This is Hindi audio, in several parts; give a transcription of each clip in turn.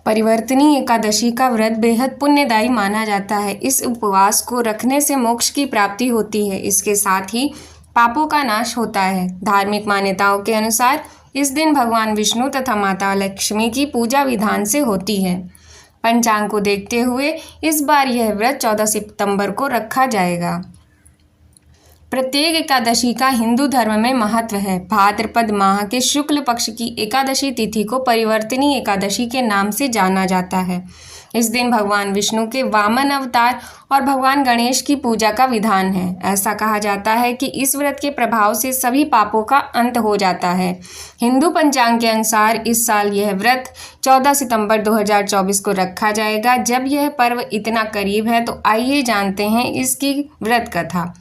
परिवर्तनी एकादशी का व्रत बेहद पुण्यदायी माना जाता है। इस उपवास को रखने से मोक्ष की प्राप्ति होती है। इसके साथ ही पापों का नाश होता है। धार्मिक मान्यताओं के अनुसार इस दिन भगवान विष्णु तथा माता लक्ष्मी की पूजा विधान से होती है। पंचांग को देखते हुए इस बार यह व्रत 14 सितंबर को रखा जाएगा। प्रत्येक एकादशी का हिंदू धर्म में महत्व है। भाद्रपद माह के शुक्ल पक्ष की एकादशी तिथि को परिवर्तनी एकादशी के नाम से जाना जाता है। इस दिन भगवान विष्णु के वामन अवतार और भगवान गणेश की पूजा का विधान है। ऐसा कहा जाता है कि इस व्रत के प्रभाव से सभी पापों का अंत हो जाता है। हिंदू पंचांग के अनुसार इस साल यह व्रत 14 सितंबर 2024 को रखा जाएगा। जब यह पर्व इतना करीब है तो आइए जानते हैं इसकी व्रत कथा।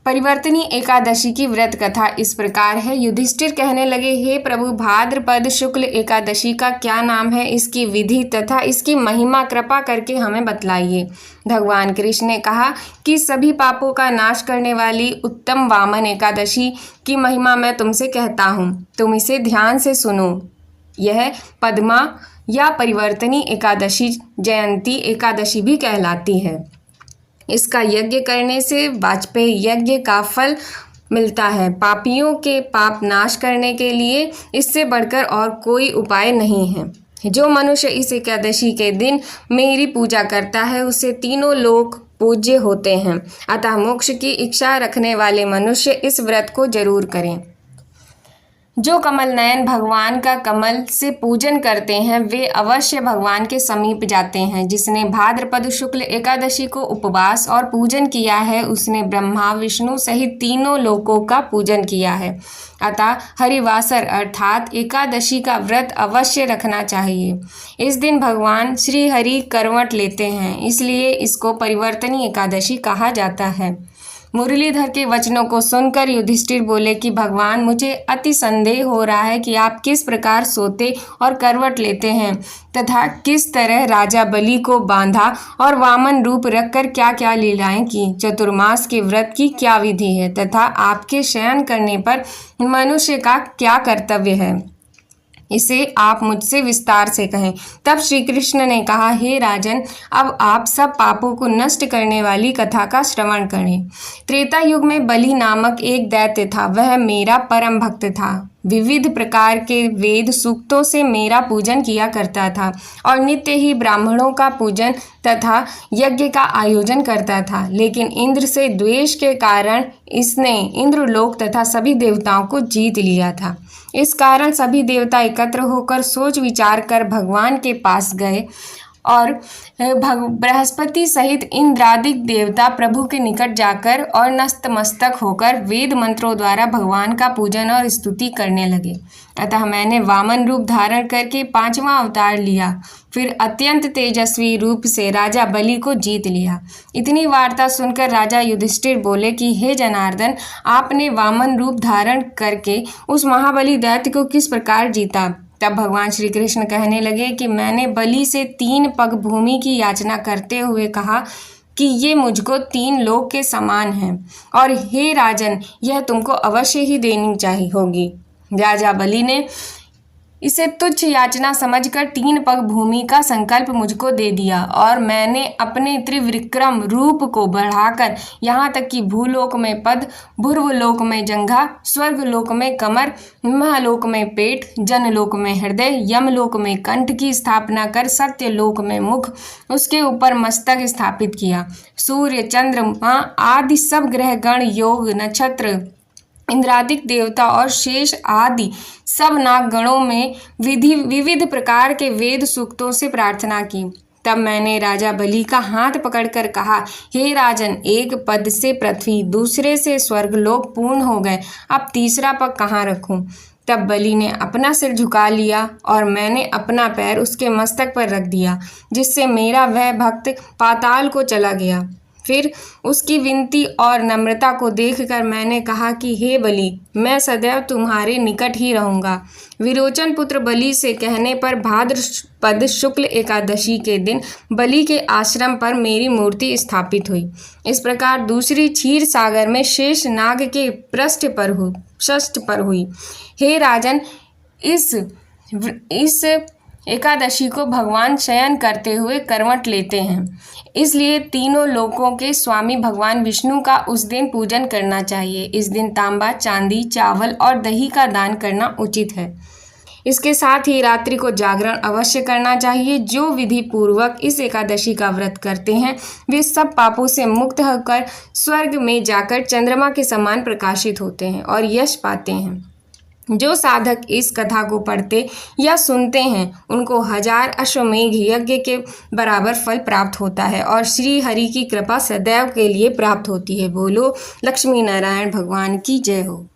परिवर्तनी एकादशी की व्रत कथा इस प्रकार है। युधिष्ठिर कहने लगे, हे प्रभु, भाद्रपद शुक्ल एकादशी का क्या नाम है, इसकी विधि तथा इसकी महिमा कृपा करके हमें बतलाइए। भगवान कृष्ण ने कहा कि सभी पापों का नाश करने वाली उत्तम वामन एकादशी की महिमा मैं तुमसे कहता हूँ, तुम इसे ध्यान से सुनो। यह पद्मा या परिवर्तनी एकादशी जयंती एकादशी भी कहलाती है। इसका यज्ञ करने से वाजपेयी यज्ञ का फल मिलता है। पापियों के पाप नाश करने के लिए इससे बढ़कर और कोई उपाय नहीं है। जो मनुष्य इस एकादशी के दिन मेरी पूजा करता है उसे तीनों लोक पूज्य होते हैं। अतः मोक्ष की इच्छा रखने वाले मनुष्य इस व्रत को जरूर करें। जो कमल नयन भगवान का कमल से पूजन करते हैं वे अवश्य भगवान के समीप जाते हैं। जिसने भाद्रपद शुक्ल एकादशी को उपवास और पूजन किया है उसने ब्रह्मा विष्णु सहित तीनों लोकों का पूजन किया है। अतः हरिवासर अर्थात एकादशी का व्रत अवश्य रखना चाहिए। इस दिन भगवान श्री हरि करवट लेते हैं, इसलिए इसको परिवर्तनी एकादशी कहा जाता है। मुरलीधर के वचनों को सुनकर युधिष्ठिर बोले कि भगवान, मुझे अति संदेह हो रहा है कि आप किस प्रकार सोते और करवट लेते हैं तथा किस तरह राजा बलि को बांधा और वामन रूप रखकर क्या क्या लीलाएं की। चतुर्मास के व्रत की क्या विधि है तथा आपके शयन करने पर मनुष्य का क्या कर्तव्य है, इसे आप मुझसे विस्तार से कहें। तब श्री कृष्ण ने कहा, हे राजन, अब आप सब पापों को नष्ट करने वाली कथा का श्रवण करें। त्रेता युग में बलि नामक एक दैत्य था। वह मेरा परम भक्त था। विविध प्रकार के वेद सूक्तों से मेरा पूजन किया करता था और नित्य ही ब्राह्मणों का पूजन तथा यज्ञ का आयोजन करता था। लेकिन इंद्र से द्वेष के कारण इसने इंद्रलोक तथा सभी देवताओं को जीत लिया था। इस कारण सभी देवता एकत्र होकर सोच विचार कर भगवान के पास गए और बृहस्पति सहित इंद्रादिक देवता प्रभु के निकट जाकर और नतमस्तक होकर वेद मंत्रों द्वारा भगवान का पूजन और स्तुति करने लगे। अतः मैंने वामन रूप धारण करके 5वां अवतार लिया, फिर अत्यंत तेजस्वी रूप से राजा बलि को जीत लिया। इतनी वार्ता सुनकर राजा युधिष्ठिर बोले कि हे जनार्दन, आपने वामन रूप धारण करके उस महाबली दैत्य को किस प्रकार जीता। तब भगवान श्री कृष्ण कहने लगे कि मैंने बलि से 3 पग भूमि की याचना करते हुए कहा कि ये मुझको 3 लोक के समान हैं और हे राजन, यह तुमको अवश्य ही देनी चाहिए होगी। राजा बलि ने इसे तुच्छ याचना समझकर 3 पग भूमि का संकल्प मुझको दे दिया और मैंने अपने त्रिविक्रम रूप को बढ़ाकर यहाँ तक कि भूलोक में पद, भुर्वलोक में जंघा, स्वर्गलोक में कमर, महलोक में पेट, जनलोक में हृदय, यमलोक में कंठ की स्थापना कर सत्यलोक में मुख, उसके ऊपर मस्तक स्थापित किया। सूर्य, चंद्रमा आदि सब ग्रह गण, योग, नक्षत्र, इंद्रादिक देवता और शेष आदि सब नागगणों में विविध प्रकार के वेद सूक्तों से प्रार्थना की। तब मैंने राजा बलि का हाथ पकड़कर कहा, हे राजन, एक पद से पृथ्वी, दूसरे से स्वर्गलोक पूर्ण हो गए, अब तीसरा पग कहाँ रखूं। तब बलि ने अपना सिर झुका लिया और मैंने अपना पैर उसके मस्तक पर रख दिया, जिससे मेरा वह भक्त पाताल को चला गया। फिर उसकी विनती और नम्रता को देखकर मैंने कहा कि हे बलि, मैं सदैव तुम्हारे निकट ही रहूँगा। विरोचन पुत्र बलि से कहने पर भाद्रपद शुक्ल एकादशी के दिन बलि के आश्रम पर मेरी मूर्ति स्थापित हुई। इस प्रकार दूसरी क्षीर सागर में शेष नाग के पृष्ठ पर हुई। हे राजन, इस एकादशी को भगवान शयन करते हुए करवट लेते हैं, इसलिए तीनों लोकों के स्वामी भगवान विष्णु का उस दिन पूजन करना चाहिए। इस दिन तांबा, चांदी, चावल और दही का दान करना उचित है। इसके साथ ही रात्रि को जागरण अवश्य करना चाहिए। जो विधि पूर्वक इस एकादशी का व्रत करते हैं वे सब पापों से मुक्त होकर स्वर्ग में जाकर चंद्रमा के समान प्रकाशित होते हैं और यश पाते हैं। जो साधक इस कथा को पढ़ते या सुनते हैं उनको 1000 अश्वमेघ यज्ञ के बराबर फल प्राप्त होता है और श्री हरि की कृपा सदैव के लिए प्राप्त होती है। बोलो लक्ष्मी नारायण भगवान की जय हो।